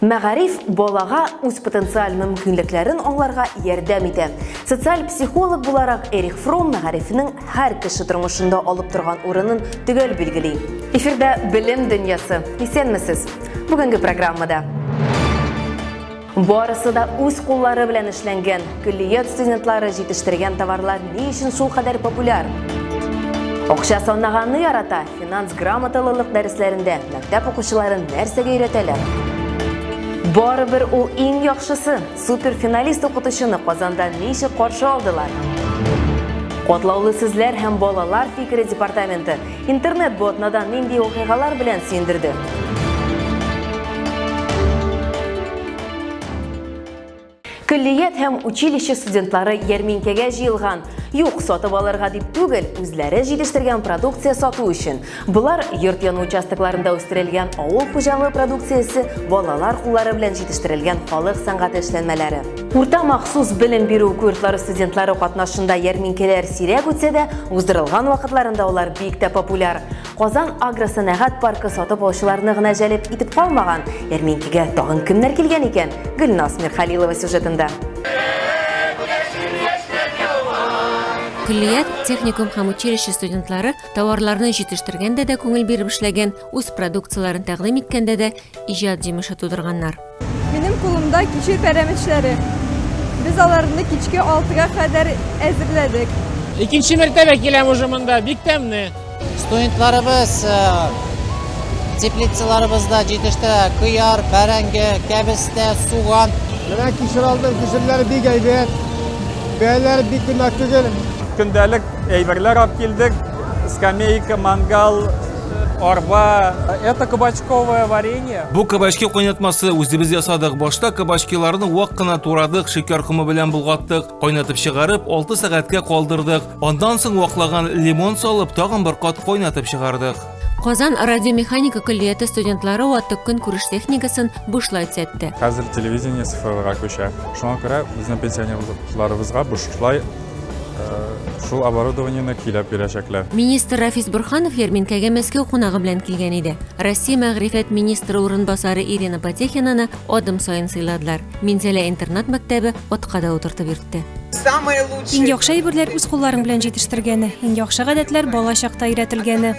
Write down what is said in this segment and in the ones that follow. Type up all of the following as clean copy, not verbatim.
Мәгариф балага үз потенциаль мөмкинлекләрен аңларга ярдәм итә. Социаль психолог буларак Эрих Фром мәгарифнең һәр кеше тормышында алып торган урынын төгәл билгели. Эфирдә белем дөньясы. Исәнмесез? Бүгенге программада барысы да үз куллары белән эшләнгән, көллият студентлары җитештергән товарлар ни өчен шул кадәр популяр? Акча санаганны ярата, финанс грамоталылык дәресләрендә мәктәп укучыларын нәрсәгә өйрәтәләр? Барыбер ул иң яхшысы, суперфиналист укытучыны Казанда ничек каршы алдылар? Катлаулы сүзләр һәм балалар фикере департаменты интернет-ботнадан нинди вакыйгалар белән сөендерде? Көллият һәм училище студентлары ярминкәгә җыелган. Юк, сатып алырга дип түгел, үзләре җитештергән продукция сату өчен. Булар йорт яны участокларында үстерелгән авыл хуҗалыгы продукциясе, балалар куллары белән җитештерелгән халык сәнгате эшләнмәләре. Урта махсус белем бирү курслары студентлары катнашында ярминкәләр сирәк үтсә дә, уздырылган вакытларында улар бик тә популяр. Казан агросәнәгать паркы сатып алучыларны гына җәлеп итеп калмаган. Ярминкәгә тагын кемнәр килгән икән? Гөлнас Мирхәлилова сюжетында. Көллият, техникум һәм училище студентлары товарларны җитештергәндә дә күңел биреп эшләгән, үз продукцияларын тәкъдим иткәндә дә иҗат җимеше тудырганнар. Минем кулымда кичер пәрәмечләре. Без аларны кичке 6-га кадәр әзерләдек. Икенче мәртәбә киләм уже монда, бик тәмле. Студентларыбыз теплицаларыбызда җитештерә кыяр, бәрәңге, кәбестә, суган. Менә кичер алдым, кичерләр бик әйбәт. Бәяләр бик кыйммәт түгел. Көндәлек әйберләр алып килдек. Скамейка, мангал, арба. Это кабачковое варенье. Бу кабачки кайнатмасы үзебез ясадык. Башта кабачкиларны вак кына турадык, шикәр комы белән булгаттык, кайнатып чыгарып, 6 сәгатькә калдырдык. Андан соң ваклаган лимон салып, тагын бер кат кайнатып чыгардык. Казан радиомеханика көллияты студентлары ватык көн күреш техникасын бушлай төзәтте. Хәзер телевидение цифрга күчә. Шуңа күрә безнең пенсионерларыбызга бушлай шул оборудованиены килеп бирәчәкләр. Министр Рафис Бурханов ярминкәгә Мәскәү кунагы белән килгән иде. Россия мәгърифәт министры урынбасары Ирина Потехинаны адым сайын сыйладылар. Минзәлә интернат мәктәбе атка да утыртып йөртте. Иң яхшы әйберләр үз кулларың белән җитештергәне, иң яхшы гадәтләр бала чакта өйрәтелгәне.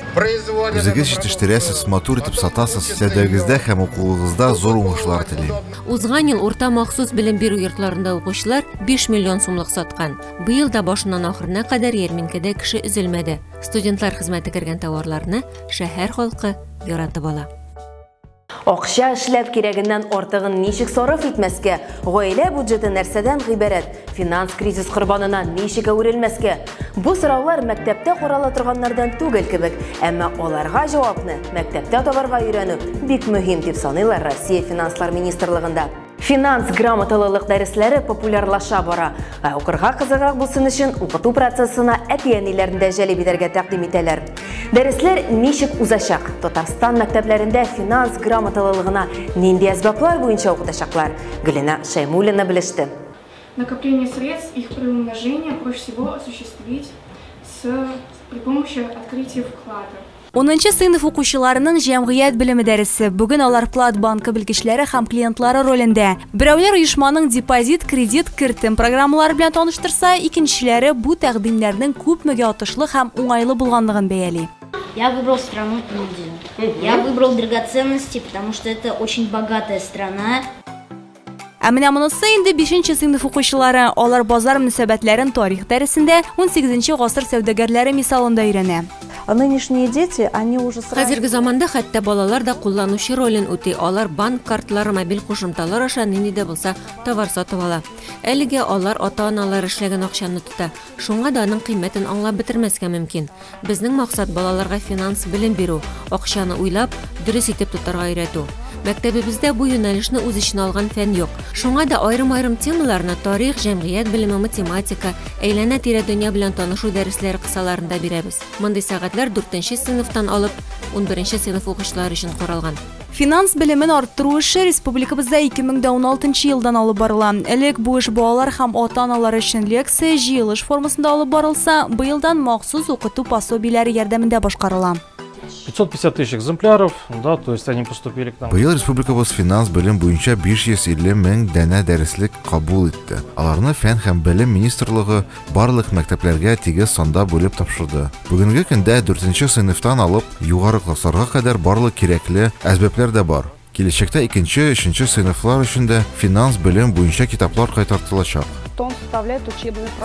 Үзегез җитештерәсез, матур итеп сатасыз, сәдәгездә һәм укуыгызда зур уңышлар телим. Узган ел урта махсус белем бирү йортларында укучылар 5 миллион сумлык саткан. Быел да башыннан ахырына кадәр ярминкәдә кеше өзелмәде. Студентлар хезмәте кергән товарларны шәһәр халкы яратып ала. Акча эшләп кирәгеннән артыгын ничек сарыф итмәскә, гаилә бюджеты нәрсәдән гыйбарәт, финанс кризис корбанына ничек әверелмәскә? Бу сораулар мәктәптә карала торганнардан түгел кебек, әмма аларга җавапны мәктәптә табарга өйрәнү бик мөһим дип саныйлар Россия финанслар министрлыгында. Финанс грамоталылык дәресләре популярлаша бара. Укырга кызыграк булсын өчен укыту процессына әти-әниләрне җәлеп итәргә тәкъдим итәләр. Дәресләр ничек узачак? Татарстан мәктәпләрендә финанс грамоталылыгына нинди әсбаплар буенча укытачаклар? Гөлена Шәймуллина белеште. Накопление средств, их приумножение проще всего осуществить при помощи открытия вклада. 10-нчы сыйныф укучыларының җәмгыять белеме дәресе. Бүген алар вклад банкы белгечләре һәм клиентлары ролендә. Берәүләр оешманың депозит, кредит, кертем программалары белән таныштырса, икенчеләре бу тәкъдимнәрнең күпмегә атышлы һәм уңайлы булганлыгын бәяли. Я выбрал страну Индию. Я выбрал драгоценности, потому что это очень богатая страна. Ә менә монысы инде 5-нче сыйныф укучылары. Алар базар мөнәсәбәтләрен тарих дәресендә 18-нче гасыр сәүдәгәрләре мисалында өйрәнә. Нынешние дети, они уже Хәзерге заманда хәтта балалар да кулланучы ролен үти. Алар банк картлары, мобиль кушымталар аша нинди дә булса товар сатып ала. Әлегә алар ата-аналар эшләгән акчаны тота. Шуңа да аның кыйммәтен аңлап бетермәскә мөмкин. Безнең максат балаларга финанс белем бирү, акчаны уйлап, дөрес итеп тотарга өйрәтү. Мәктәбебездә бу юнәлешне үз иченә алган фән юк. Шуңа да айрым-айрым темаларны тарих, җәмгыять белеме, математика, әйләнә-тирә дөнья белән танышу дәресләре кысаларында бирәбез. Мондый сәгатьләр 4-нче сыйныфтан алып 11-нче сыйныф укучылары өчен каралган. Финанс белемен арттыру эше республикабызда 2016 елдан алып барыла. Элек бу эш балалар һәм ата-аналар өчен лекция, җыелыш формасында алып барылса, быелдан махсус укыту пособиеләре ярдәмендә башкарыла. 550 тысяч экземпляров, да, то есть они поступили к нам. Быел республикабыз финанс белем буенча 550 мең дәнә дәреслек кабул итте. Аларны фән һәм белем министрлыгы барлык мәктәпләргә тигез санда бүлеп тапшырды. Бүгенге көндә 4-нче сыйныфтан алып югары классларга кадәр барлык кирәкле әсбәпләр дә бар. Киләчәктә 2-нче, 3-нче сыйныфлар өчен дә финанс белем буенча китаплар кайтартылачак.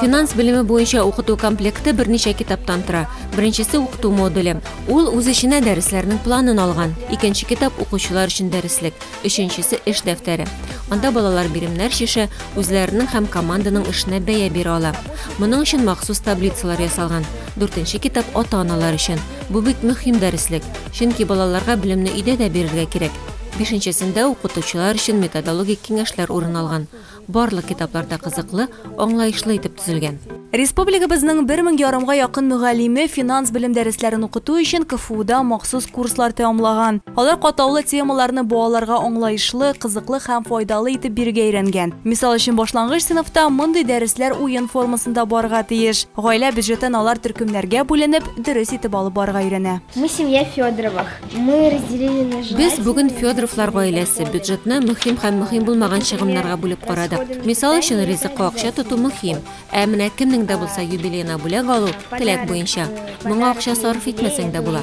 Финанс белеме буенча укыту комплекты берничә китаптан тора. Беренчесе укыту модуле. Ул үз иченә дәресләрнең планын алган. Икенче китап укучылар өчен дәреслек. Өченчесе эш дәфтәре. Анда балалар биремнәр чишә, үзләренең һәм команданың эшенә бәя бирә ала. Моның өчен махсус таблицалар ясалган. 4-нче китап ата-аналар өчен. Бу бик мөһим дәреслек, чөнки балаларга белемне өйдә дә бирергә кирәк. 5-нчесендә укытучылар өчен методологик киңәшләр урын алган. Барлык китапларда кызыклы, аңлаешлы итеп төзелгән. Республикабызның 1000 ярымга якын мөгаллиме финанс белем дәресләрен укыту өчен КФУда махсус курслар тәмамлаган. Алар катаулы темаларны балаларга аңлаешлы, кызыклы һәм файдалы итеп бирергә өйрәнгән. Мисал өчен башлангыч сыйныфта мондый дәресләр уен формасында барырга тиеш. Гаилә бюджетын алар төркемнәргә бүленеп, дөрес итеп алып барырга өйрәнә. Мы семья Федоровых. Мы разделили на желательные. Без бүген Федоровлар гаиләсе бюджетны мөһим һәм мөһим булмаган чыгымнарга бүлеп карадык. Мисал өчен ризыкка акча тоту мөһим. Ә менә кемнең дә булса юбилейна бүләк алу теләк буенча. Моңа акча сарыф итмәсәң дә була.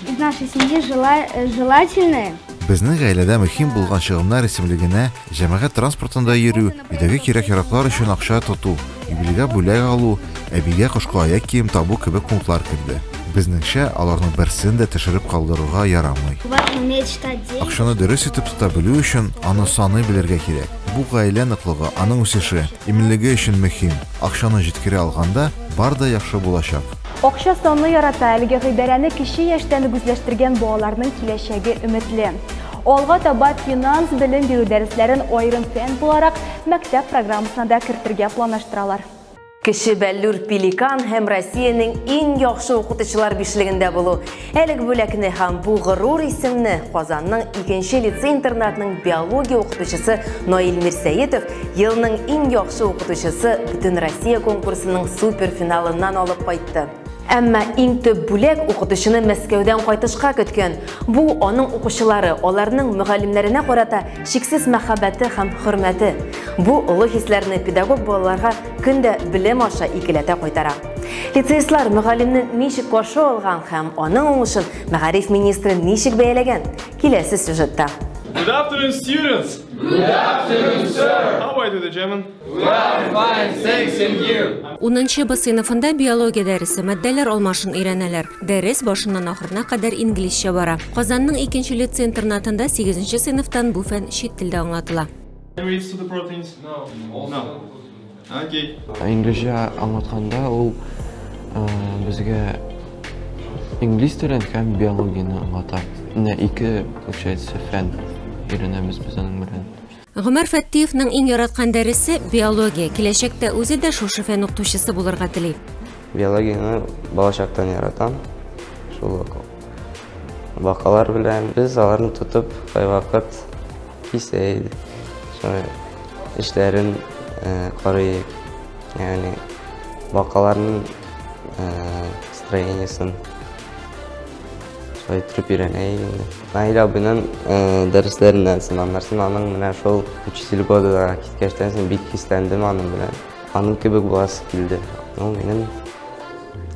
Из нашей семьи желательное. Безнең гаиләдә мөһим булган чыгымнар исемлегенә җәмәгать транспортында йөрү, өйдәге кирәк-яраклар өчен акча тоту, юбилейга бүләк алу, әбигә кышка аяк кием табу кебек пунктлар керде. Безнеңчә, аларның берсен дә төшереп калдырырга ярамый. Акчаны дөрес итеп тота белү өчен аны саны белергә кирәк. Бу гаилә ныклыгы, аның үсеше, иминлеге өчен мөһим. Акчаны җиткерә алганда, бар да яхшы булачак. Акча санны ярата, әлеге гыйбарәне кече яшьтән үзләштергән балаларның киләчәге өметле. Алга таба финанс белем бирү дәресләрен аерым фән буларак мәктәп программасына да кертергә планлаштыралар. Кеше Бәллүр Пеликан һәм Россиянең иң яхшы укытучылар бишлегендә булу. Әлеге бүләкне һәм бу горур исемне Казанның 2-нче лицей-интернатының биология укытучысы Наил Мирсәетов елның иң яхшы укытучысы Бөтен Россия конкурсының суперфиналыннан алып кайтты. Әмма иң төп бүләк укытучыны Мәскәүдән кайтышка көткән. Бу аның укучылары, аларның мөгаллимнәренә карата шиксез мәхәббәте һәм хөрмәте. Бу олы хисләрне педагог балаларга көндә белем аша икеләтә кайтара. Лицеистлар мөгаллимне ничек каршы алган һәм аның уңышын мәгариф министры ничек бәяләгән? Киләсе сюжетта. Good afternoon, students. Good afternoon, sir. How are you today, German? We are fine, thanks, and you. 10-нчы Б сыйныфында биология дәресе мәддәләр алмашын өйрәнәләр. Дәрес башыннан ахырына кадәр инглизчә бара. Казанның 2-нче лицей-интернатында 8-нче сыйныфтан бу фән чит телдә аңлатыла. Reads to the proteins? No. Okay. Инглизчә аңлатканда ул безгә инглиз телен һәм биологияны аңлата. Ике, получается, фән өйрәнәбез без аның белән. Гомәр Фәттиевнең иң яраткан дәресе биология. Киләчәктә үзе дә шушы фән укытучысы булырга тели. Биологияны балачактан яратам. Шул вакалар белән без аларны тотып, кайвакыт кисәйд. Шуны эшләрен карыйк. Ягъни вакаларның строениясын Айтырып өйрәнәйек. Наил абыйның дәресләреннән сынаннарсын, аның менә шул учитель года киткәчтән соң бик хисләндем аның белән. Аның кебек буласы килде. Ул минем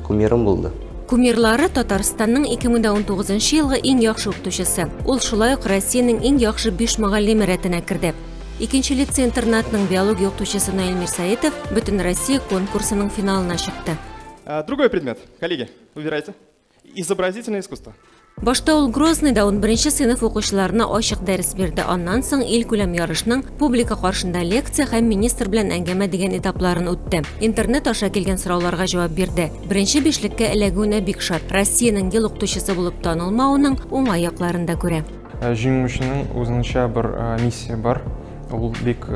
кумирым булды. Кумирлары Татарстанның 2019 елгы иң яхшы укытучысы. Ул шулай ук Россиянең иң яхшы 5 мөгаллиме рәтенә керде. 2-нче лицей-интернатның биология укытучысы Наил Мирсәетов Бөтен Россия конкурсының финалына чыкты. Другой предмет, коллеги, выбирайте. Изобразительное искусство. Башта ул Грозныйда 11-нче сыйныф укучыларына ачык дәрес бирде. Аннан соң ил күләм ярышның публика каршында лекция һәм министр белән әңгәмә дигән этапларын үтте. Интернет аша килгән сорауларга җавап бирде. Беренче бишлеккә эләгүенә бик шат. Россиянең ел укытучысы булып танылмауның уңай якларын да күрә. жеңушінің өзінше бір миссия бар. Ол бек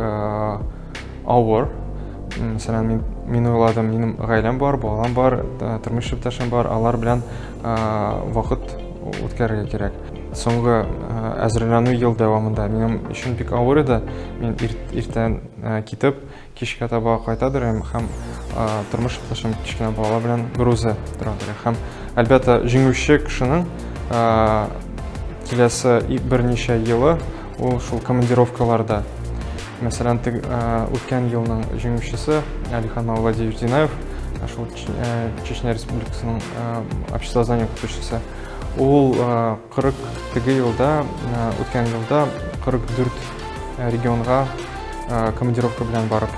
ауыр. Мәселен, мен ойладым, менің ғайлам бар, балам бар, тұрмыс жұпташым бар, алар білән вақыт өткәргә керек. Соңғы әзірлену ел дәвамында менің үшін бек ауыр еді. Мен ертең кетіп, кешке таба қайтадыр, һәм тұрмыс жұпташым кішкене бала білән бір өзі тұрадыр. Һәм әлбәттә жеңуші кішінің келесі бірнеше елі ол шул командировкаларда. Мәселен, өткен елінің жеңушісі Алихан Владимирович Динаев, Чечня Республикасының общество знания оқытушысы. Ол 40 елда, өткен елда 44 регионға командировка белән барып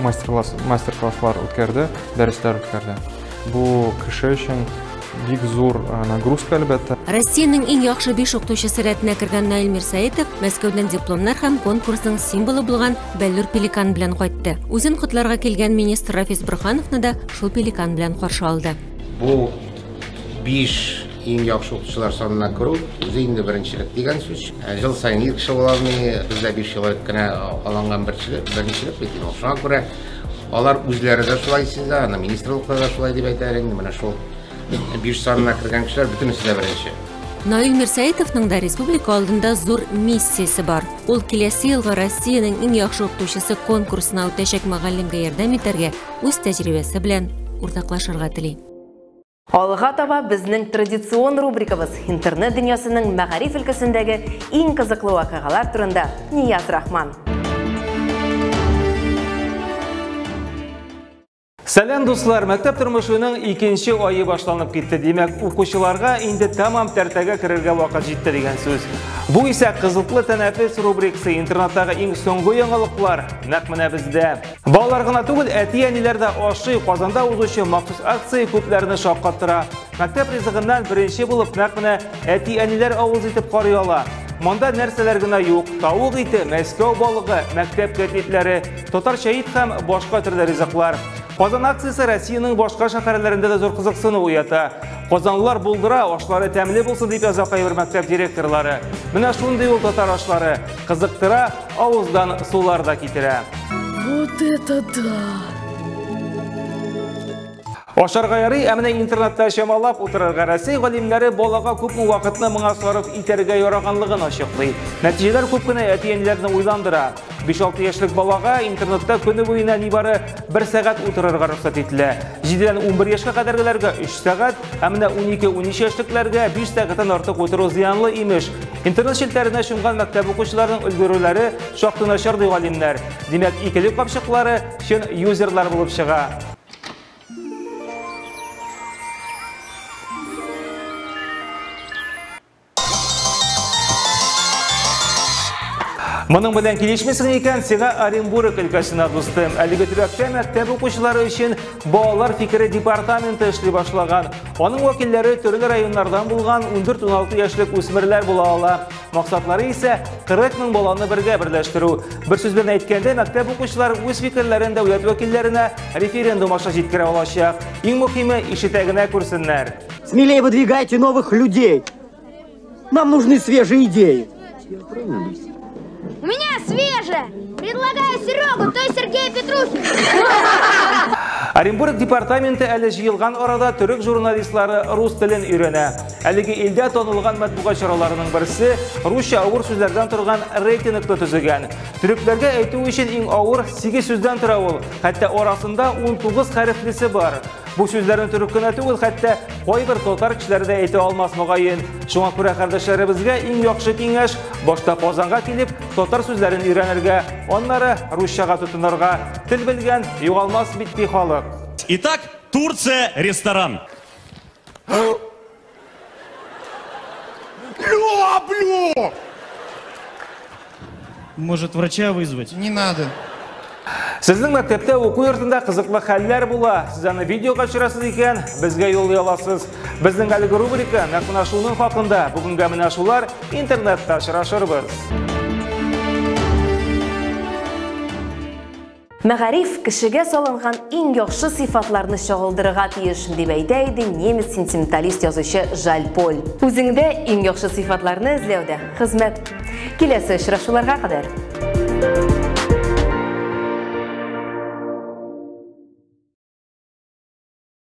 мастер-класслар үткәрде, дәресләр үткәрде. Бу кеше өчен бик зур нагрузка әлбәттә. Россиянең иң яхшы 5 укытучысы рәтенә кергән Наил Мирсәетов Мәскәүдән дипломнар һәм конкурсның символы булган Бәллүр пеликан белән кайтты. Үзен котларга килгән министр Рафис Брухановны да шул пеликан белән каршы алды. Бу 5 иң яхшы укытучылар санына керү үзе инде беренчелек дигән сүз. Ел сайын ир кеше буламы, бездә 5 ел кенә алынган беренчелек бит. Шуңа күрә алар үзләре дә шулай сизә, аны министрлыкта да шулай дип әйтәләр инде. Менә шул 5 санына кергән кешеләр бөтенесе дә беренче. Наил Мирсәетовның да республика алдында зур миссиясе бар. Ул киләсе елга Россиянең иң яхшы укытучысы конкурсына үтәчәк мөгаллимгә ярдәм итәргә, үз тәҗрибәсе белән уртаклашырга тели. Алга таба безнең традицион рубрикабыз интернет дөньясының мәгариф өлкәсендәге иң кызыклы вакыйгалар турында Нияз Рахман. Сәлем дуслар, мәктәп тормышының 2нче айы башланып китте. Демәк, укучыларга инде тамам тәртәгә керергә вакыт җитте дигән сүз. Бу исә кызыклы тәнәфес рубрикасы, интернеттагы иң соңгы яңалыклар. Нәкъ менә бездә. Балалар гына түгел, әти-әниләр дә ашый, Казанда узучы махсус акция күпләрне шаккаттыра. Мәктәп ризыгыннан беренче булып нәкъ менә әти-әниләр авыз итеп карый ала. Монда нәрсәләр генә юк: тавык ите, Мәскәү балыгы, мәктәп кәтлитләре, татарча ит һәм башка төрле ризыклар. Казан акциясы Россиянең башка шәһәрләрендә дә зур кызыксыну уята. Казанлылар булдыра, ашлары тәмле булсын дип яза кайбер мәктәп директорлары. Менә шундый ул татар ашлары кызыктыра, авыздан сулар да китерә. Вот это да! Ашарга ярый, әмінә интернетта шамалап утырырга Россия галимнәре балага күпме вакытны моңа сарыф итәргә яраганлыгын ачыклый. Нәтиҗәләр күп кенә әти-әниләрне уйландыра. 5-6 яшьлек балага интернетта көне буена нибары 1 сәгать утырырга рөхсәт ителә. 7-дән 11 яшькә кадәргеләргә 3 сәгать, әмінә 12-13 яшьлекләргә 5 сәгатьтән артык утыру зыянлы имеш. Интернет челтәренә шунган мәктәп укучыларының өлгерүләре шактый начар ди галимнәр. Димәк, икелек капчыклары чын юзерлар булып чыга. Моның белән килешмәсен икән сиңа Оренбург өлкәсенә дустым. Әлеге төбәктә мәктәп укучылары өчен балалар фикере департаменты эшли башлаган. Аның вәкилләре төрле районнардан булган 14-16 яшьлек үсмерләр була ала. Максатлары исә 40 000 баланы бергә берләштерү. Бер сүз белән әйткәндә, мәктәп укучылары үз фикерләрен дәүләт вәкилләренә референдум аша җиткерә алачак. Иң мөһиме ишетә генә күрсеннәр. Смелее выдвигайте новых людей. Нам нужны свежие идеи. У меня свежее! Предлагаю Серегу, то есть Сергея Петрухина. Оренбург департаменты әле җыелган арада төрек журналистлары рус телен өйрәнә. Әлеге илдә танылган матбугат чараларының берсе русча авыр сүзләрдән торган рейтингны төзегән. Төрекләргә әйтү өчен иң авыр 8 сүздән тора ул. Хәтта арасында 19 хәрефлесе бар. Бу сүзләрне төрек кенә түгел, хәтта кайбер татар кешеләре дә әйтә алмас мөгаен. Шуңа күрә кардәшләребезгә иң яхшы киңәш башта Казанга килеп татар сүзләрен өйрәнергә, аннары русчага тотынырга. Тел белгән югалмас бит ди халык. Итак, Турция, ресторан. Блю! Может, врача вызвать? Не надо. Сезнең мәктәптә уку йортында кызыклы хәлләр була. Сез аны видеога төшерәсез икән, безгә юллый аласыз. Безнең әлеге рубрика нәкъ менә шуның хакында. Бүгенгә менә шулар интернетта очрашырбыз. Мәгариф кешегә салынган иң яхшы сыйфатларны чагылдырырга тиеш дип әйтә иде немец сентименталист язучы Жаль Поль. Үзеңдә иң яхшы сыйфатларны эзләүдә хезмәт. Киләсе очрашуларга кадәр